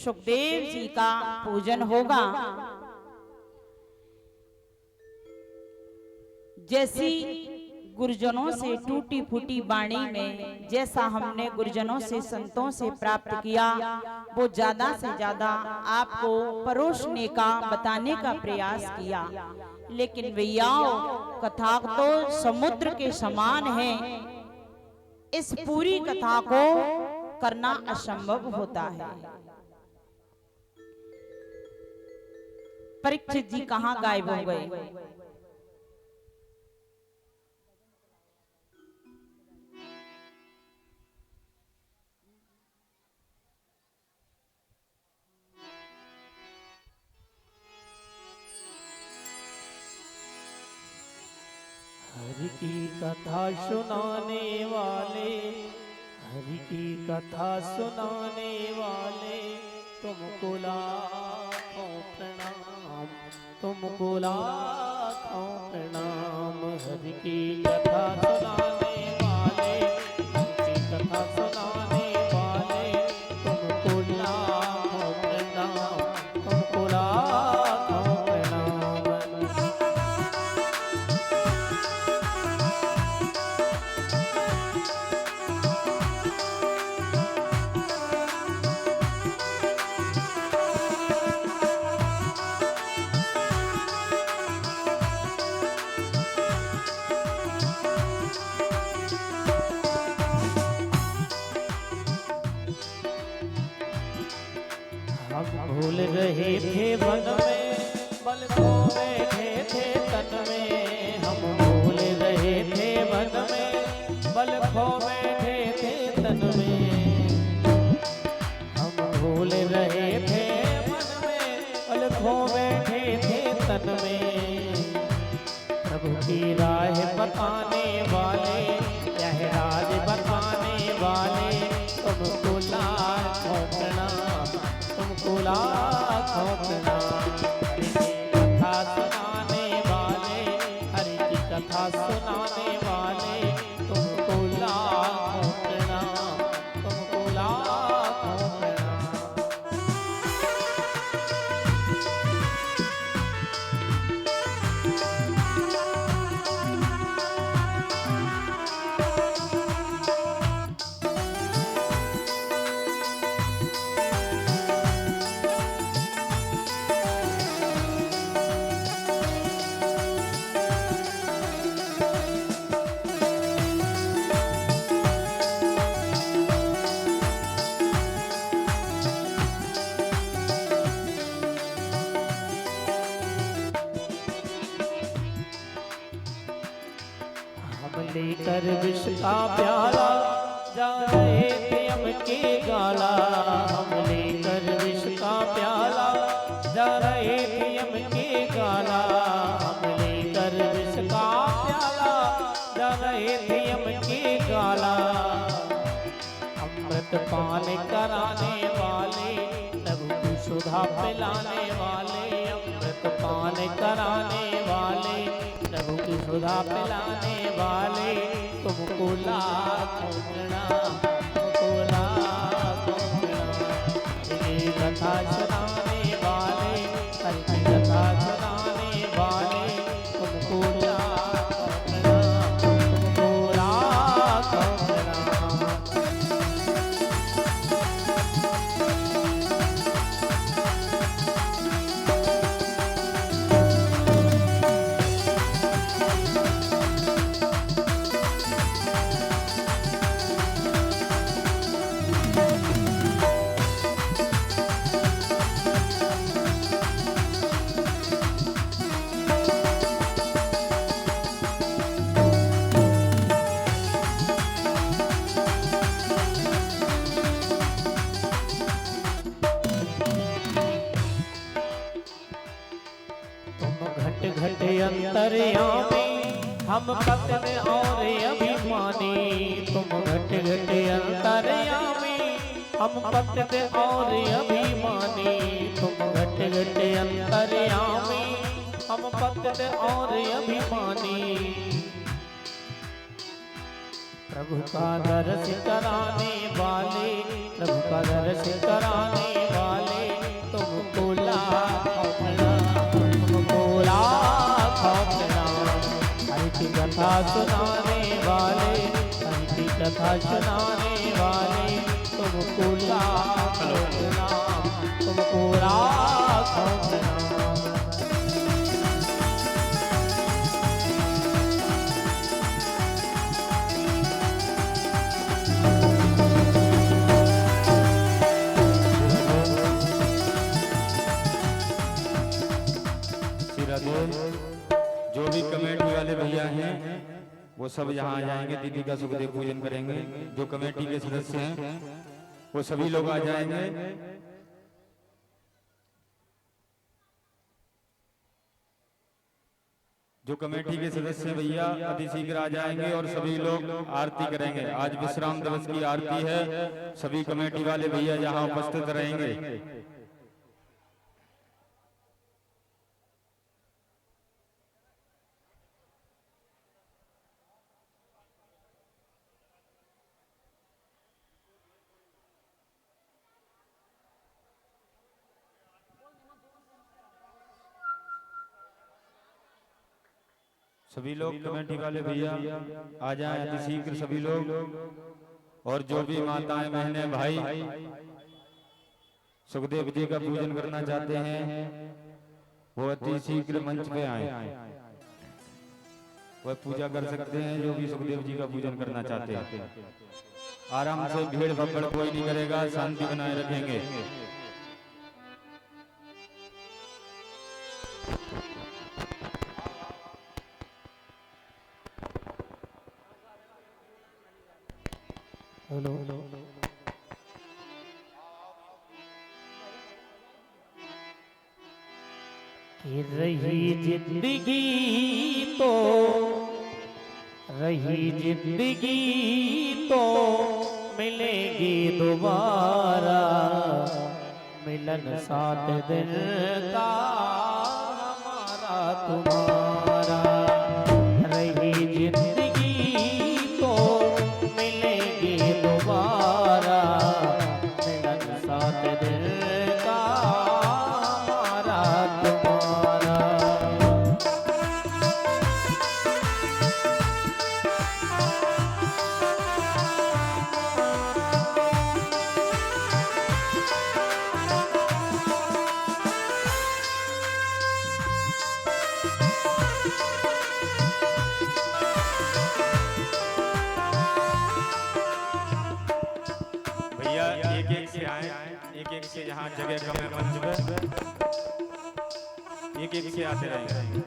सुखदेव जी का पूजन होगा। जैसी गुरुजनों से टूटी फूटी वाणी में जैसा हमने गुरुजनों से संतों से प्राप्त किया, वो ज्यादा से ज्यादा आपको परोसने का बताने का प्रयास किया। लेकिन भैयाओ, कथा तो समुद्र के समान है, इस पूरी कथा को करना असंभव होता है। परीक्षित जी कहाँ गायब हो गए? हरि की कथा सुनाने वाले, हरि की कथा सुनाने वाले, तुमको लाखों प्रणाम, तुमको लाखों प्रणाम। हरि की कथा सुनाने वाले, हरि की कथा सुनाने वाले, तुमको लाखों प्रणाम, तुमको लाखों प्रणाम। भूल रहे थे वन में, बल खो बैठे थे तन में। हम भूल रहे थे वन में, बल खो बैठे थे तन में। हम भूल रहे थे मन में, बल खो बैठे थे तन में। प्रभु की राह बताने वाले, यह राज बताने वाले, तुमको लाखों प्रणाम, तुमको लाखों प्रणाम। हरि की कथा सुनाने वाले, हरि की कथा सुनाने वाले, तुमको लाखों प्रणाम, तुमको लाखों प्रणाम। लेकर विष का प्याला जा रहे थे यम के गाला, हम लेकर विष का प्याला। जा रहे थे यम के गाला, हम लेकर विष का प्याला। जा रहे थे यम के गाला। अमृत पान कराने वाले, प्रभु की सुधा पिलाने वाले। अमृत पान कराने वाले, प्रभु की सुधा पिलाने वाले। तुमको लाखों प्रणाम, तुमको लाखों प्रणाम। तेरी कथा सुनाने वाले, हरि की कथा सुनाने वाले। तुमको लाखों प्रणाम, तुमको लाखों प्रणाम। घट अंतर्यामी, हम पद में और अभिमानी। तुम घट घट अंतर्यामी, हम पद में और अभिमानी। तुम घट घट अंतर्यामी, हम पद में और अभिमानी। प्रभु का दर्श कराने वाले, प्रभु का दर्श कराने वाले। तुमको लाखों प्रणाम, तुमको लाखों प्रणाम। हरि की कथा सुनाने वाले, हरि की कथा सुनाने वाले। तुमको लाखों प्रणाम, तुमको लाखों प्रणाम। जो भी कमेटी वाले भैया हैं वो सब यहाँ आ जाएंगे, दीदी का सुखदेव पूजन करेंगे। जो कमेटी के सदस्य हैं वो सभी लोग आ जाएंगे। जो कमेटी के सदस्य भैया अति शीघ्र आ जाएंगे और सभी लोग आरती करेंगे। आज विश्राम दिवस की आरती है, सभी कमेटी वाले भैया यहाँ उपस्थित रहेंगे। सभी लोग कमेटी वाले भैया आ जाएं अति शीघ्र सभी लोग। और जो भी माताएं बहनें भाई सुखदेव जी का पूजन करना चाहते हैं वो अति शीघ्र मंच पे आए, वह पूजा कर सकते हैं। जो भी सुखदेव जी का पूजन करना चाहते हैं आराम से, भीड़ भगड़ कोई नहीं करेगा, शांति बनाए रखेंगे। हेलो रही जिंदगी तो, रही जिंदगी तो मिलेगी दोबारा। मिलन 7 दिन का हमारा तुम्हारा। रही जिंदगी तो मिलेगी दोबारा। मिलन 7 दिन का हमारा तुम्हारा। एक एक से यहाँ जगह कम है मंच पे, एक एक से आते रहेंगे।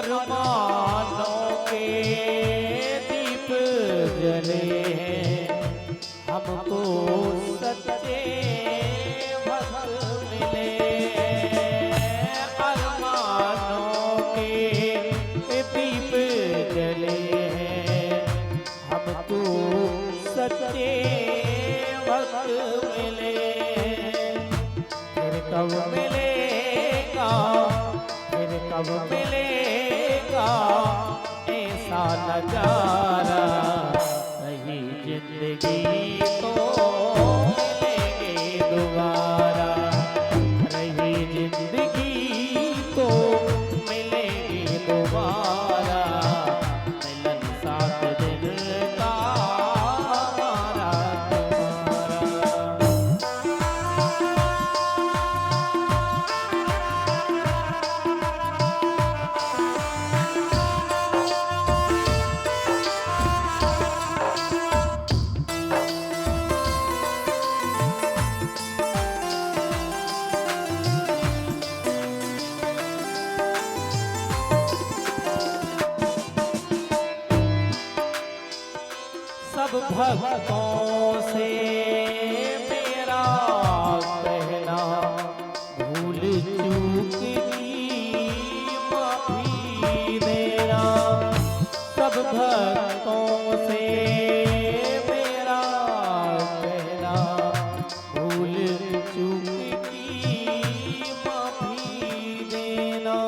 अरमानों के दीप जले हैं, हमको सच्चे भक्त मिले। अरमानों के दीप जले हैं, हमको सच्चे भक्त मिले। फिर कब मिलेगा, फिर कब मिलेगा ऐसा नजारा, रही जिंदगी तो मिलेगी दोबारा, रही जिंदगी तो मिलेगी दोबारा, मिलन साथ दिन का हमारा तुम्हारा। सब भक्तों से मेरा कहना, भूल चूक की माफी देना। सब भक्तों से मेरा कहना, भूल चूक की माफी देना।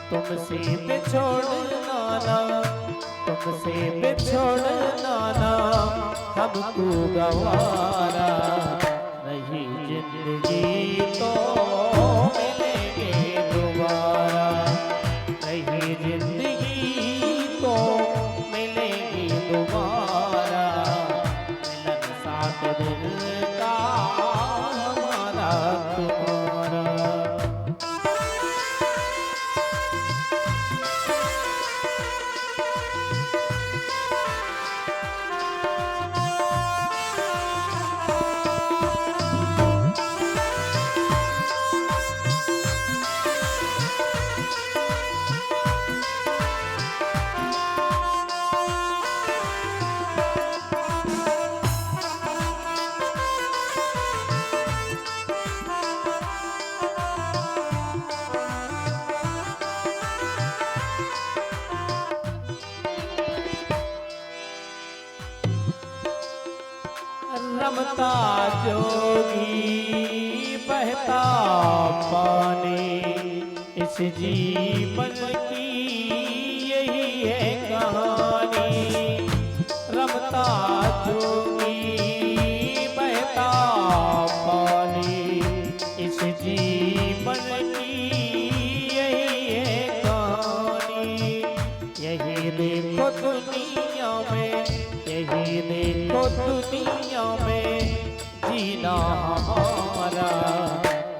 तुमसे बिछोड़ना ना, तुमसे बिछोड़ना ना हमको गवारा, रही जिंदगी तो मिलेगी दोबारा, रही जिंदगी तो मिलेगी दोबारा, मिलन साथ दिल का हमारा तुम्हारा। रमता जोगी बहता पानी, इस जीवन की यही है कहानी। रमता जोगी बहता पानी, इस जीवन की यही है कहानी। यही देखो दुनिया में, यही देखो दुनिया में जीना हमारा,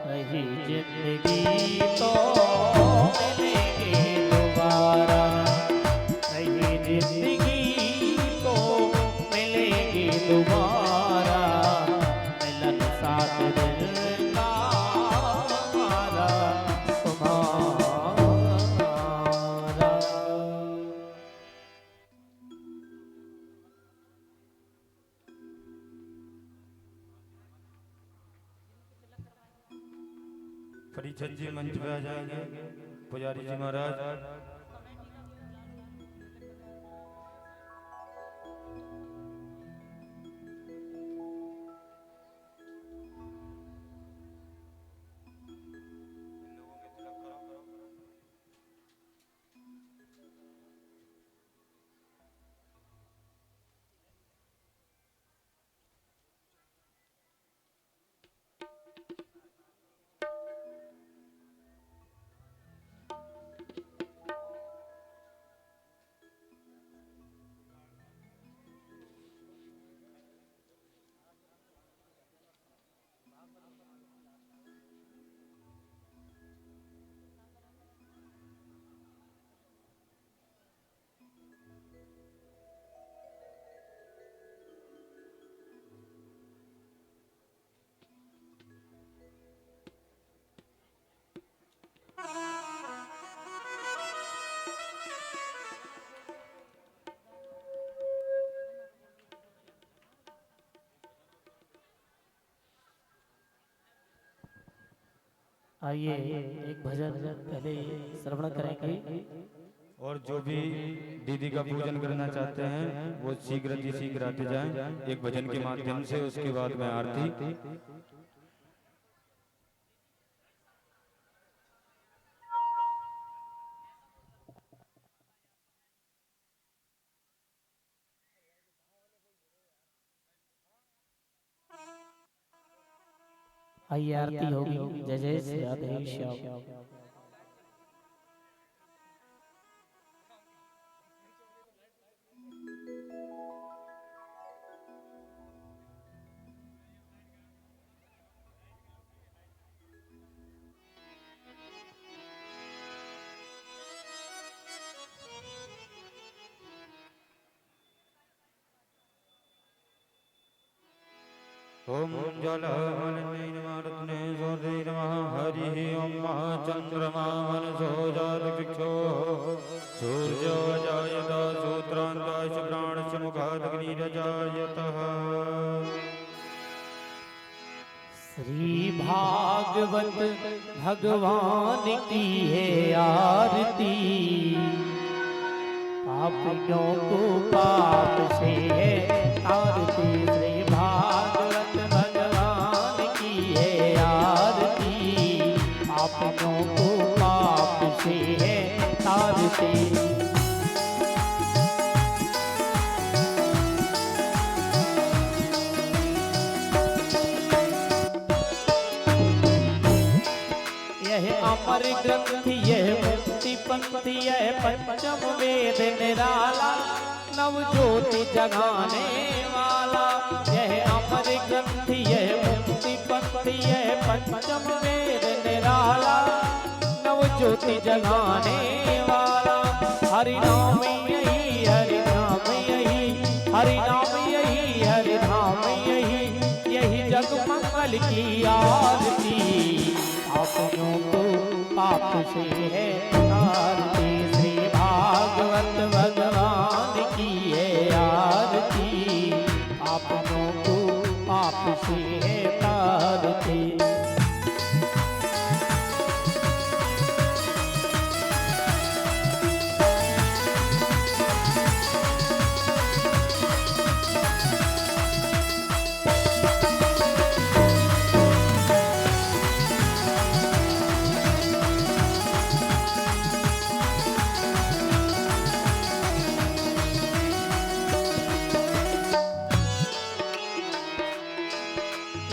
रही जिंदगी तो मिलेगी दोबारा, रही जिंदगी तो मिलेगी दोबारा, मिलन साथ दिल का हमारा तुम्हारा। परिषद जी मंच पे आ जाएंगे, पुजारी जी महाराज। आइए एक भजन पहले श्रवण करेंगे। और जो भी दीदी का पूजन करना चाहते हैं वो शीघ्र ही शीघ्र आते जाएं एक भजन के माध्यम से, उसके बाद में आरती। आइए आरती होगी। जय जय श्री राधे श्याम। ओम जलमलिने नमः सोदे नमः हरि ओम चंद्रमा मनसो जातक्षो सूर्यो जायत सूत्रांताय च प्राणस्य मुखादग्निरजायतः। श्री भागवत भगवान की है आरती, पापियों को पाप से है आरती। श्री भागवत भगवान की है आरती, पापियों को पाप से है आरती। अमर ग्रंथ यह मुक्ति पंक्ति यह पंचम वेद निराला, नव ज्योति जगाने वाला। यह अमर ग्रंथ यह मुक्ति पंक्ति यह पंचम वेद निराला, नव ज्योति जगाने वाला। हरि नाम यही हरि नाम यही, हरि नाम यही हरि नाम यही, यही जग मंगल की आरती। पापियों को पाप से है आरती, श्री भागवत भगवान की है आरती। पापियों को पाप से है आरती।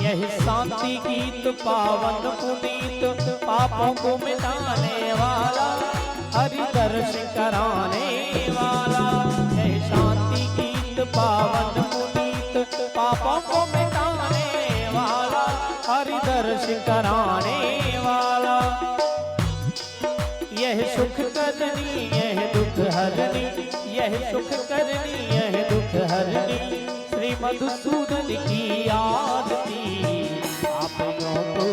यही शांति गीत पावन पुनीत, पापों को मिटाने वाला, हरि दर्शन कराने वाला। यही शांति गीत पावन पुनीत, पापों को मिटाने वाला, हरि दर्शन कराने वाला। यह सुख करनी यह दुख हरनी, यह सुख करनी यह दुख हरनी, श्री मधुसूदन की आरती। पापियों को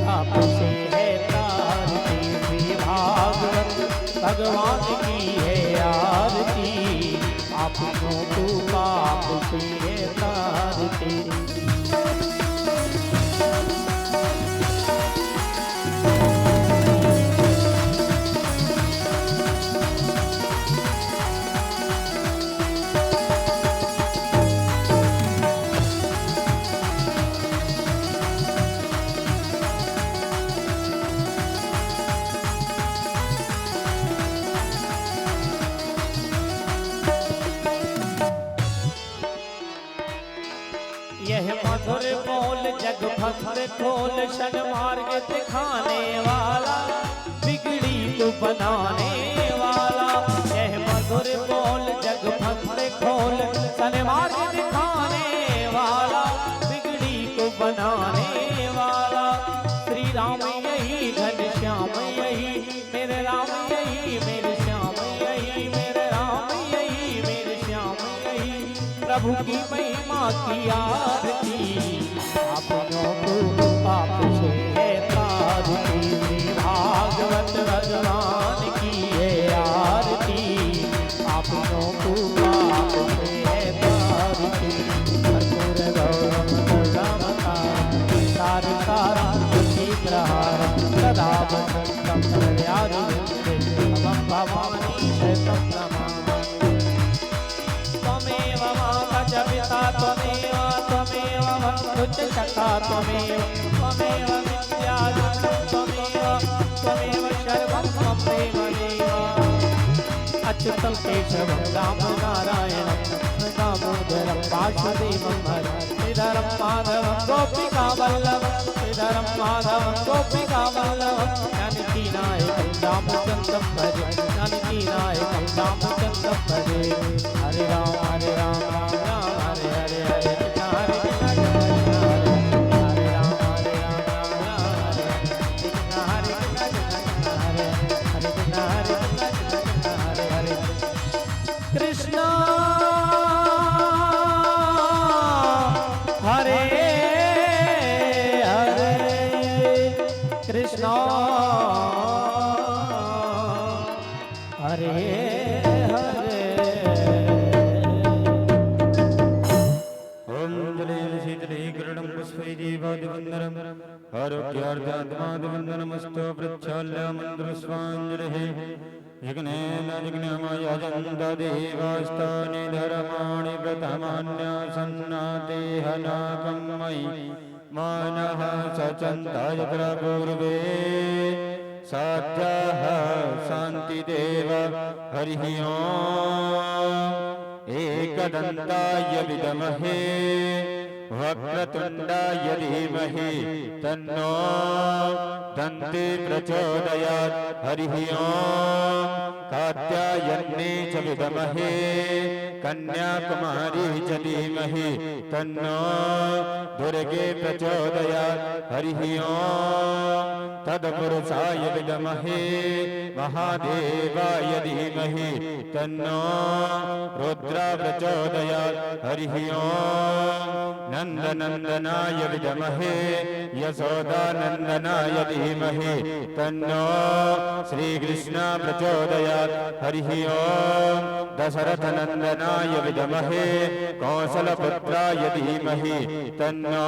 पाप से है तारती, श्री भागवत भगवान की है आरती। पापियों को पाप से है तारती। यह मधुर बोल जग भक्त खोल, शन मार्ग दिखाने वाला, बिगड़ी को बनाने वाला। यह मधुर बोल जग भक्त खोल, शन मार्ग दिखाने वाला, बिगड़ी को बनाने वाला। श्री राम यही घनश्याम यही, मेरे राम यही मेरे श्याम यही, मेरे राम यही मेरे श्याम यही, प्रभु की महिमा की आरती। पापियों को पाप से है तारती, श्री भागवत भगवान की है आरती। पापियों को पाप से है तारती। कर्पूर गौरम सदा सार सारा प्रहार रामचन्द्रं प्रयाजुषे मम भवानी शतं नमामि त्वमेव माता च पिता त्वमेव त्वमेव बन्धु च सखा त्वमेव त्वमेव विद्या त्वमेव त्वमेव सर्वं मम देवदेव अच्युतं केशवं रामं नारायणं दामोदरं वासुदेवं हरं श्रीधरं माधवं गोपिकावल्लभं श्रीधरं माधवं गोपिकावल्लभं जानकीनायकं रामचन्द्रं भजे जानकीनायकं रामचन्द्रं भजे हरे राम राम राम हरे हरे हरे कृष्ण हरे कृष्ण हरे राम राम राम हरे कृष्ण हरे कृष्ण हरे हरे कृष्ण हरे हरे कृष्ण हरे हरे ओम जलेन शीतले किरणं पुष्पैरीवादिवन्दनम् आरोग्यार्थात्मादिवन्दनमस्तु प्रच्छाल्यमन्त्रस्वाञ्जलिः यज्ञेन यज्ञमयजन्तदेवास्तानि धर्माणि प्रथमान्यासन्नादेहनाकं मयि मानः सचन्ताय प्रपूर्वे साध्याः शान्तिदेव हरिः ओम् एकदन्ताय विद्महे वक्रतुण्डाय धीमहि तन्नो दन्ती प्रचोदयात् हरिः ओम् कात्यायन्ने च विद्महे कन्याकुमारी च धीमहि तन्नो दुर्गे प्रचोदयात् हरिः ओम् तत्पुरुषाय विद्महे महादेवाय धीमहि तन्नो रुद्रा प्रचोदयात् हरिः ओम् नन्दनन्दनाय विद्महे यशोदानन्दनाय धीमहि तन्नो श्रीकृष्ण प्रचोदयात् हरिः ओम् दशरथनन्दनाय विद्महे कौसलपुत्राय धीमहि तन्नो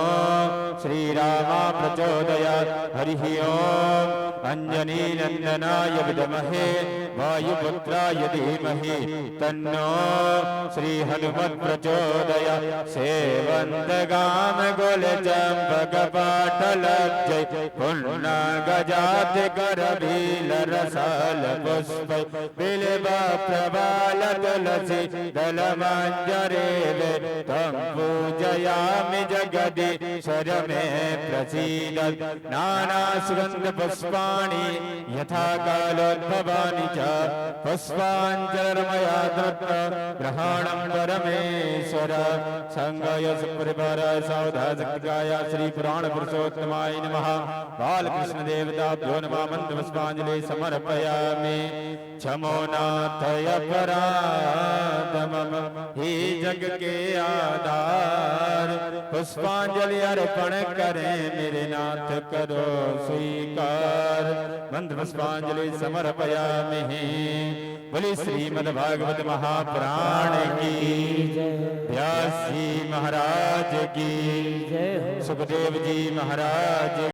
श्रीराम प्रचोदयात् हरिः ओम् अंजनीनन्दनाय विद्महे वायुपुत्राय धीमहि तन्नो श्रीहनुमत् प्रचोदयात् सेवन्तगाम गुलचम्पकपाटलज्जै पुण्यगजाति करबीलरसाल पुष्पै बिल्वप्रवाल तुलसी दलमञ्जरेवे तं पूजयामि जगदीश्वर मे प्रसीद नानासुगन्धपुष्पाणि यथा कालोद्भवानि च पुष्पाञ्जलिर्मया दत्ता ग्रहणं परमेश्वर संगय सुपरिवाराय सावधानकाय श्री पुराण पुरुषोत्तमाय नमः बालकृष्ण देवताभ्यो नमः मंत्रपुष्पाञ्जलि समर्पयामि क्षमो नाथय पराधमम हे जग के आधार पुष्पांजलि अर्पण करें मेरे नाथ करो स्वीकार मंत्र पुष्पांजलि समर्पयामि बोले श्रीमद्भागवत महापुराण की व्यास जी महाराज की सुखदेव जी महाराज